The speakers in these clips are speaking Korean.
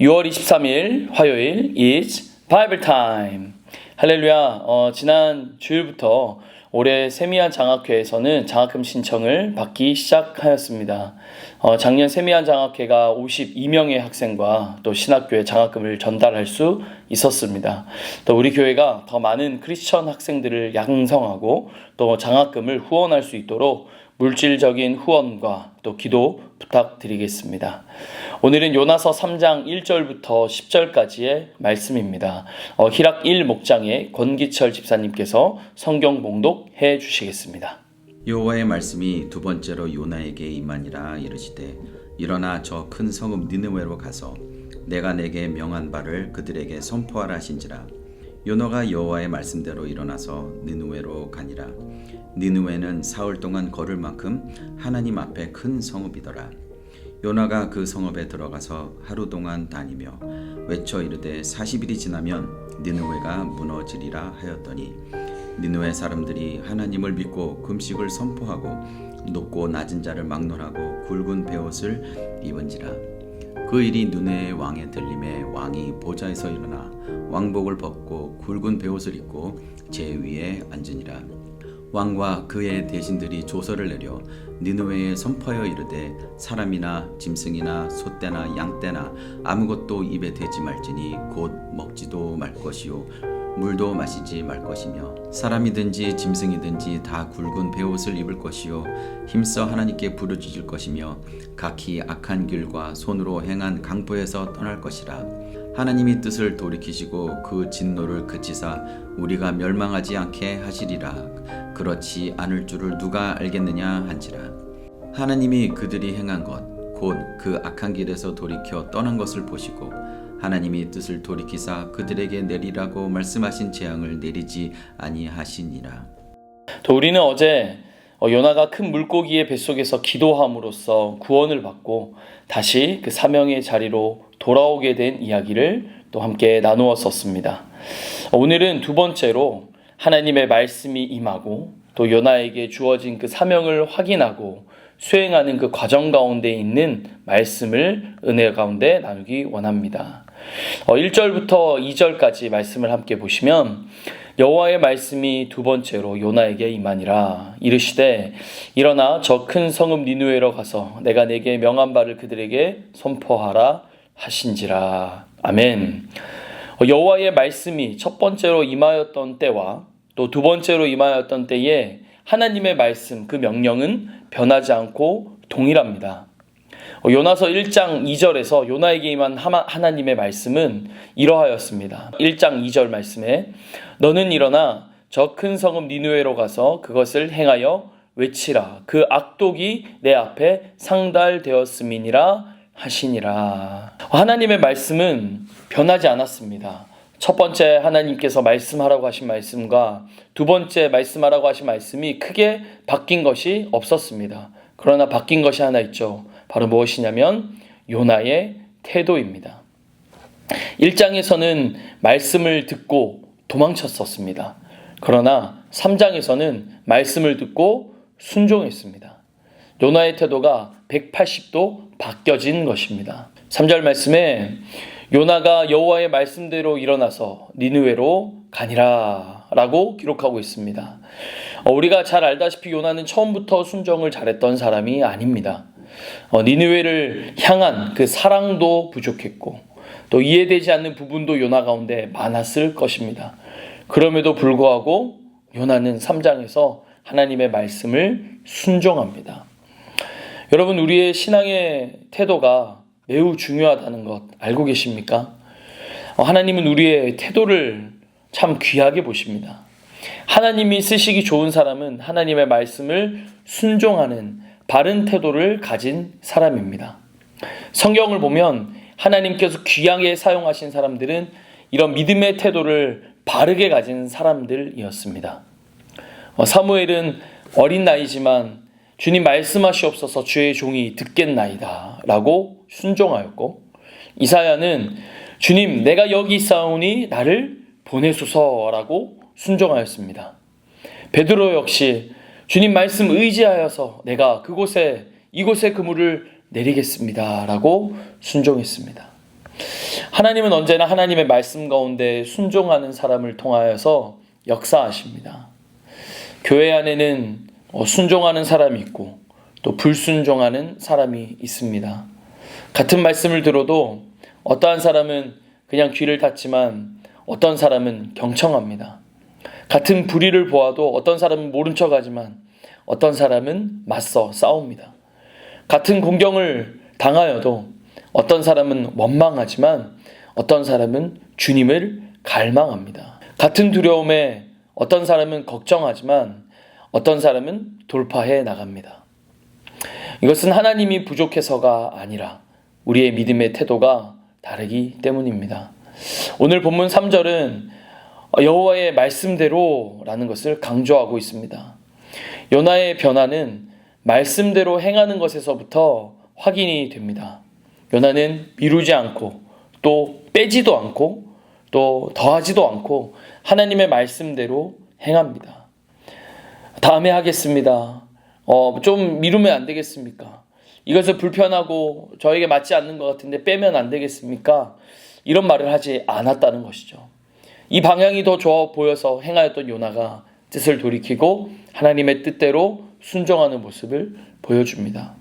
6월 23일 화요일 is Bible time. 할렐루야. 지난 주일부터 올해 세미한 장학회에서는 장학금 신청을 받기 시작하였습니다. 작년 세미한 장학회가 52명의 학생과 또 신학교에 장학금을 전달할 수 있었습니다. 또 우리 교회가 더 많은 크리스천 학생들을 양성하고 또 장학금을 후원할 수 있도록 물질적인 후원과 또 기도 부탁드리겠습니다. 오늘은 요나서 3장 1절부터 10절까지의 말씀입니다. 희락 1 목장의 권기철 집사님께서 성경 봉독해 주시겠습니다. 여호와의 말씀이 두 번째로 요나에게 임하니라. 이르시되 일어나 저 큰 성읍 니느웨로 가서 내가 내게 명한 바를 그들에게 선포하라 하신지라. 요나가 여호와의 말씀대로 일어나서 니느웨로 가니라. 니느웨는 사흘 동안 걸을 만큼 하나님 앞에 큰 성읍이더라. 요나가 그 성읍에 들어가서 하루 동안 다니며 외쳐 이르되 40일이 지나면 니느웨가 무너지리라 하였더니 니느웨 사람들이 하나님을 믿고 금식을 선포하고 높고 낮은 자를 막론하고 굵은 베옷을 입은지라. 그 일이 니느웨 왕의 들림에 왕이 보좌에서 일어나 왕복을 벗고 굵은 베옷을 입고 제 위에 앉으니라. 왕과 그의 대신들이 조서를 내려 니느웨에 선포하여 이르되 사람이나 짐승이나 소떼나 양떼나 아무것도 입에 대지 말지니 곧 먹지도 말 것이요 물도 마시지 말 것이며 사람이든지 짐승이든지 다 굵은 베옷을 입을 것이요 힘써 하나님께 부르짖을 것이며 각기 악한 길과 손으로 행한 강포에서 떠날 것이라. 하나님이 뜻을 돌이키시고 그 진노를 그치사 우리가 멸망하지 않게 하시리라. 그렇지 않을 줄을 누가 알겠느냐 한지라. 하나님이 그들이 행한 것 곧 그 악한 길에서 돌이켜 떠난 것을 보시고 하나님이 뜻을 돌이키사 그들에게 내리라고 말씀하신 재앙을 내리지 아니하시니라. 또 우리는 어제 요나가 큰 물고기의 뱃속에서 기도함으로써 구원을 받고 다시 그 사명의 자리로 돌아오게 된 이야기를 또 함께 나누었었습니다. 오늘은 두 번째로 하나님의 말씀이 임하고 또 요나에게 주어진 그 사명을 확인하고 수행하는 그 과정 가운데 있는 말씀을 은혜 가운데 나누기 원합니다. 1절부터 2절까지 말씀을 함께 보시면 여호와의 말씀이 두 번째로 요나에게 임하니라. 이르시되 일어나 저 큰 성읍 니느웨로 가서 내가 내게 명한 바를 그들에게 선포하라 하신지라. 아멘. 여호와의 말씀이 첫 번째로 임하였던 때와 또 두 번째로 임하였던 때에 하나님의 말씀, 그 명령은 변하지 않고 동일합니다. 요나서 1장 2절에서 요나에게 임한 하나님의 말씀은 이러하였습니다. 1장 2절 말씀에 너는 일어나 저 큰 성읍 니느웨로 가서 그것을 행하여 외치라. 그 악독이 내 앞에 상달되었음이니라 하시니라. 하나님의 말씀은 변하지 않았습니다. 첫 번째 하나님께서 말씀하라고 하신 말씀과 두 번째 말씀하라고 하신 말씀이 크게 바뀐 것이 없었습니다. 그러나 바뀐 것이 하나 있죠. 바로 무엇이냐면 요나의 태도입니다. 1장에서는 말씀을 듣고 도망쳤었습니다. 그러나 3장에서는 말씀을 듣고 순종했습니다. 요나의 태도가 180도 바뀌어진 것입니다. 3절 말씀에 요나가 여호와의 말씀대로 일어나서 니느웨로 가니라 라고 기록하고 있습니다. 우리가 잘 알다시피 요나는 처음부터 순종을 잘했던 사람이 아닙니다. 니느웨를 향한 그 사랑도 부족했고 또 이해되지 않는 부분도 요나 가운데 많았을 것입니다. 그럼에도 불구하고 요나는 3장에서 하나님의 말씀을 순종합니다. 여러분, 우리의 신앙의 태도가 매우 중요하다는 것 알고 계십니까? 하나님은 우리의 태도를 참 귀하게 보십니다. 하나님이 쓰시기 좋은 사람은 하나님의 말씀을 순종하는 바른 태도를 가진 사람입니다. 성경을 보면 하나님께서 귀하게 사용하신 사람들은 이런 믿음의 태도를 바르게 가진 사람들이었습니다. 사무엘은 어린 나이지만 주님 말씀하시옵소서 주의 종이 듣겠나이다 라고 순종하였고, 이사야는 주님 내가 여기 있사오니 나를 보내소서라고 순종하였습니다. 베드로 역시 주님 말씀 의지하여서 내가 이곳에 그물을 내리겠습니다 라고 순종했습니다. 하나님은 언제나 하나님의 말씀 가운데 순종하는 사람을 통하여서 역사하십니다. 교회 안에는 순종하는 사람이 있고 또 불순종하는 사람이 있습니다. 같은 말씀을 들어도 어떠한 사람은 그냥 귀를 닫지만 어떤 사람은 경청합니다. 같은 불의를 보아도 어떤 사람은 모른 척하지만 어떤 사람은 맞서 싸웁니다. 같은 공경을 당하여도 어떤 사람은 원망하지만 어떤 사람은 주님을 갈망합니다. 같은 두려움에 어떤 사람은 걱정하지만 어떤 사람은 돌파해 나갑니다. 이것은 하나님이 부족해서가 아니라 우리의 믿음의 태도가 다르기 때문입니다. 오늘 본문 3절은 여호와의 말씀대로라는 것을 강조하고 있습니다. 요나의 변화는 말씀대로 행하는 것에서부터 확인이 됩니다. 요나는 미루지 않고 또 빼지도 않고 또 더하지도 않고 하나님의 말씀대로 행합니다. 다음에 하겠습니다. 좀 미루면 안 되겠습니까? 이것을 불편하고 저에게 맞지 않는 것 같은데 빼면 안 되겠습니까? 이런 말을 하지 않았다는 것이죠. 이 방향이 더 좋아 보여서 행하였던 요나가 뜻을 돌이키고 하나님의 뜻대로 순종하는 모습을 보여줍니다.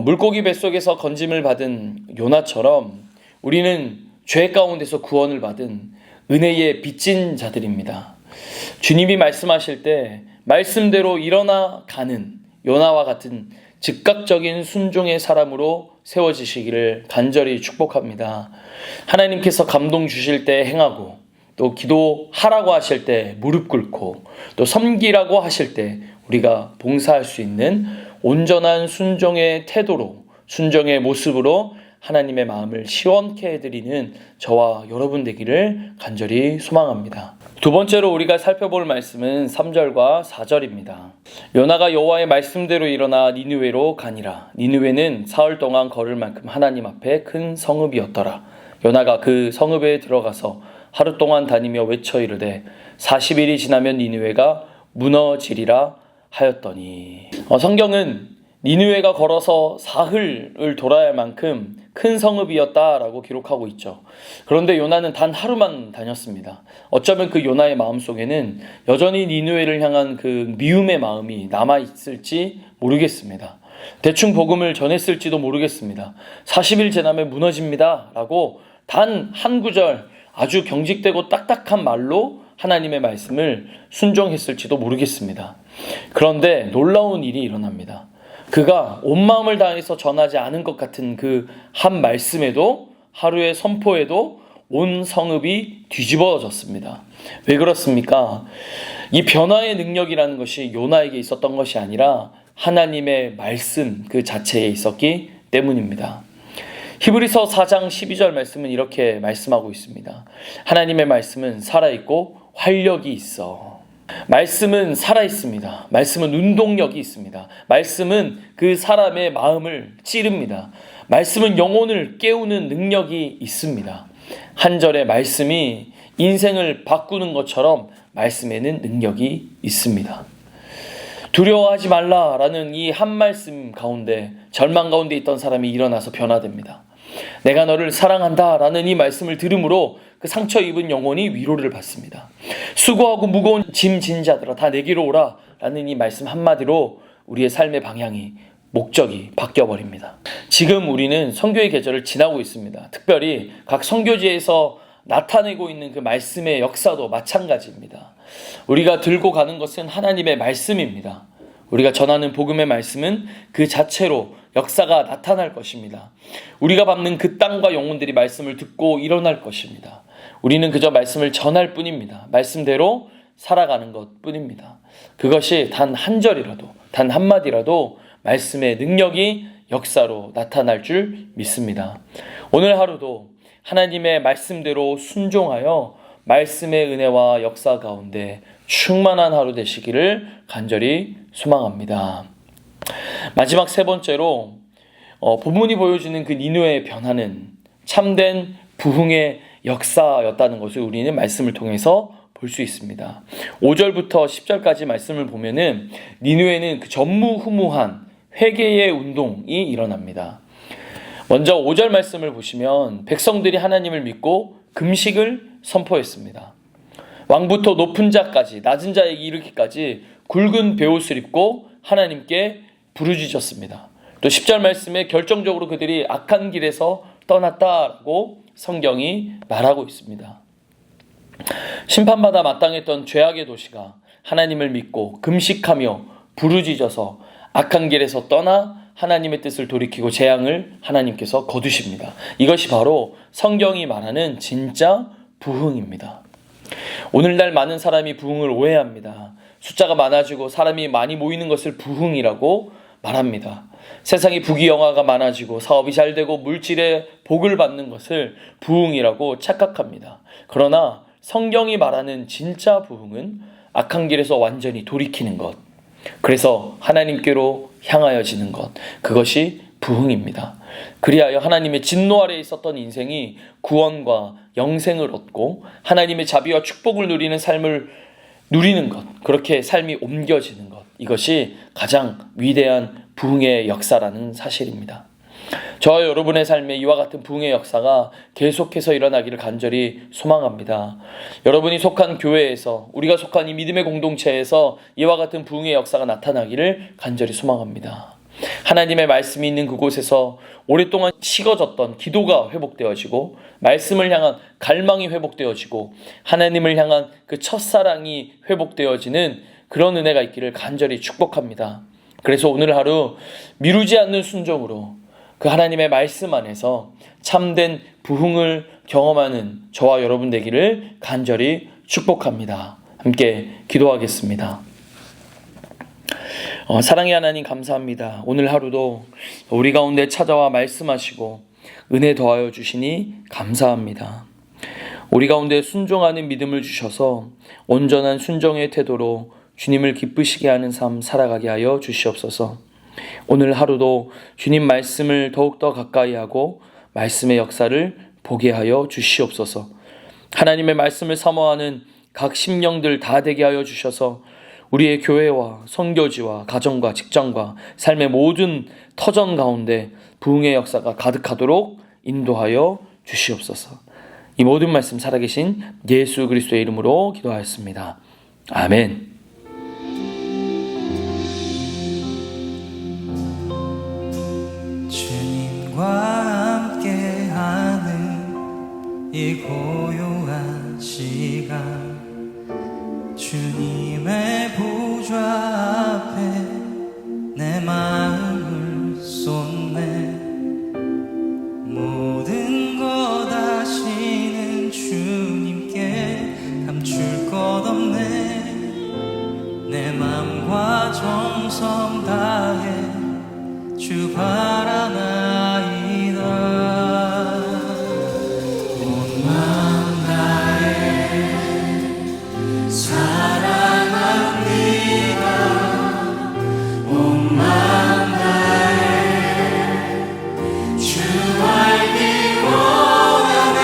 물고기 뱃속에서 건짐을 받은 요나처럼 우리는 죄 가운데서 구원을 받은 은혜의 빚진 자들입니다. 주님이 말씀하실 때 말씀대로 일어나 가는 요나와 같은 즉각적인 순종의 사람으로 세워지시기를 간절히 축복합니다. 하나님께서 감동 주실 때 행하고 또 기도하라고 하실 때 무릎 꿇고 또 섬기라고 하실 때 우리가 봉사할 수 있는 온전한 순종의 태도로 순종의 모습으로 하나님의 마음을 시원케 해드리는 저와 여러분 되기를 간절히 소망합니다. 두 번째로 우리가 살펴볼 말씀은 3절과 4절입니다. 요나가 여호와의 말씀대로 일어나 니느웨로 가니라. 니느웨는 사흘 동안 걸을 만큼 하나님 앞에 큰 성읍이었더라. 요나가 그 성읍에 들어가서 하루 동안 다니며 외쳐 이르되 40일이 지나면 니느웨가 무너지리라 하였더니. 성경은 니느웨가 걸어서 사흘을 돌아야 할 만큼 큰 성읍이었다라고 기록하고 있죠. 그런데 요나는 단 하루만 다녔습니다. 어쩌면 그 요나의 마음속에는 여전히 니느웨를 향한 그 미움의 마음이 남아있을지 모르겠습니다. 대충 복음을 전했을지도 모르겠습니다. 40일 지나면 무너집니다 라고 단 한 구절 아주 경직되고 딱딱한 말로 하나님의 말씀을 순종했을지도 모르겠습니다. 그런데 놀라운 일이 일어납니다. 그가 온 마음을 다해서 전하지 않은 것 같은 그 한 말씀에도 하루의 선포에도 온 성읍이 뒤집어졌습니다. 왜 그렇습니까? 이 변화의 능력이라는 것이 요나에게 있었던 것이 아니라 하나님의 말씀 그 자체에 있었기 때문입니다. 히브리서 4장 12절 말씀은 이렇게 말씀하고 있습니다. 하나님의 말씀은 살아있고 활력이 있어. 말씀은 살아있습니다. 말씀은 운동력이 있습니다. 말씀은 그 사람의 마음을 찌릅니다. 말씀은 영혼을 깨우는 능력이 있습니다. 한 절의 말씀이 인생을 바꾸는 것처럼 말씀에는 능력이 있습니다. 두려워하지 말라라는 이 한 말씀 가운데 절망 가운데 있던 사람이 일어나서 변화됩니다. 내가 너를 사랑한다 라는 이 말씀을 들음으로 그 상처 입은 영혼이 위로를 받습니다. 수고하고 무거운 짐 진 자들아 다 내게로 오라 라는 이 말씀 한마디로 우리의 삶의 방향이 목적이 바뀌어버립니다. 지금 우리는 선교의 계절을 지나고 있습니다. 특별히 각 선교지에서 나타내고 있는 그 말씀의 역사도 마찬가지입니다. 우리가 들고 가는 것은 하나님의 말씀입니다. 우리가 전하는 복음의 말씀은 그 자체로 역사가 나타날 것입니다. 우리가 밟는 그 땅과 영혼들이 말씀을 듣고 일어날 것입니다. 우리는 그저 말씀을 전할 뿐입니다. 말씀대로 살아가는 것 뿐입니다. 그것이 단 한 절이라도, 단 한마디라도 말씀의 능력이 역사로 나타날 줄 믿습니다. 오늘 하루도 하나님의 말씀대로 순종하여 말씀의 은혜와 역사 가운데 충만한 하루 되시기를 간절히 소망합니다. 마지막 세 번째로 본문이 보여주는 그 니느웨의 변화는 참된 부흥의 역사였다는 것을 우리는 말씀을 통해서 볼 수 있습니다. 5절부터 10절까지 말씀을 보면은 니느웨는 그 전무후무한 회개의 운동이 일어납니다. 먼저 5절 말씀을 보시면 백성들이 하나님을 믿고 금식을 선포했습니다. 왕부터 높은 자까지 낮은 자에게 이르기까지 굵은 베옷을 입고 하나님께 부르짖었습니다. 또 10절 말씀에 결정적으로 그들이 악한 길에서 떠났다라고 성경이 말하고 있습니다. 심판받아 마땅했던 죄악의 도시가 하나님을 믿고 금식하며 부르짖어서 악한 길에서 떠나 하나님의 뜻을 돌이키고 재앙을 하나님께서 거두십니다. 이것이 바로 성경이 말하는 진짜 부흥입니다. 오늘날 많은 사람이 부흥을 오해합니다. 숫자가 많아지고 사람이 많이 모이는 것을 부흥이라고 말합니다. 세상이 부귀영화가 많아지고 사업이 잘 되고 물질의 복을 받는 것을 부흥이라고 착각합니다. 그러나 성경이 말하는 진짜 부흥은 악한 길에서 완전히 돌이키는 것, 그래서 하나님께로 향하여지는 것, 그것이 부흥입니다. 그리하여 하나님의 진노 아래에 있었던 인생이 구원과 영생을 얻고 하나님의 자비와 축복을 누리는 삶을 누리는 것, 그렇게 삶이 옮겨지는 것, 이것이 가장 위대한 부흥의 역사라는 사실입니다. 저와 여러분의 삶에 이와 같은 부흥의 역사가 계속해서 일어나기를 간절히 소망합니다. 여러분이 속한 교회에서, 우리가 속한 이 믿음의 공동체에서 이와 같은 부흥의 역사가 나타나기를 간절히 소망합니다. 하나님의 말씀이 있는 그곳에서 오랫동안 식어졌던 기도가 회복되어지고 말씀을 향한 갈망이 회복되어지고 하나님을 향한 그 첫사랑이 회복되어지는 그런 은혜가 있기를 간절히 축복합니다. 그래서 오늘 하루 미루지 않는 순종으로 그 하나님의 말씀 안에서 참된 부흥을 경험하는 저와 여러분 되기를 간절히 축복합니다. 함께 기도하겠습니다. 사랑의 하나님 감사합니다. 오늘 하루도 우리 가운데 찾아와 말씀하시고 은혜 더하여 주시니 감사합니다. 우리 가운데 순종하는 믿음을 주셔서 온전한 순종의 태도로 주님을 기쁘시게 하는 삶 살아가게 하여 주시옵소서. 오늘 하루도 주님 말씀을 더욱더 가까이 하고 말씀의 역사를 보게 하여 주시옵소서. 하나님의 말씀을 사모하는 각 심령들 다 되게 하여 주셔서 우리의 교회와 선교지와 가정과 직장과 삶의 모든 터전 가운데 부흥의 역사가 가득하도록 인도하여 주시옵소서. 이 모든 말씀 살아계신 예수 그리스도의 이름으로 기도하였습니다. 아멘. 주님과 함께하는 이 고요한 시간, 주님의 보좌 앞에 내 마음을 쏟네. 모든 것 아시는 주님께 감출 것 없네. 내 맘과 정성 다해 주 바라나이다. 온 마음 다해 사랑합니다. 온 마음 다해 주 알기 원하네.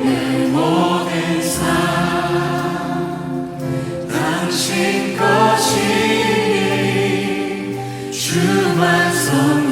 내 모든 삶 당신 것이니 주만 선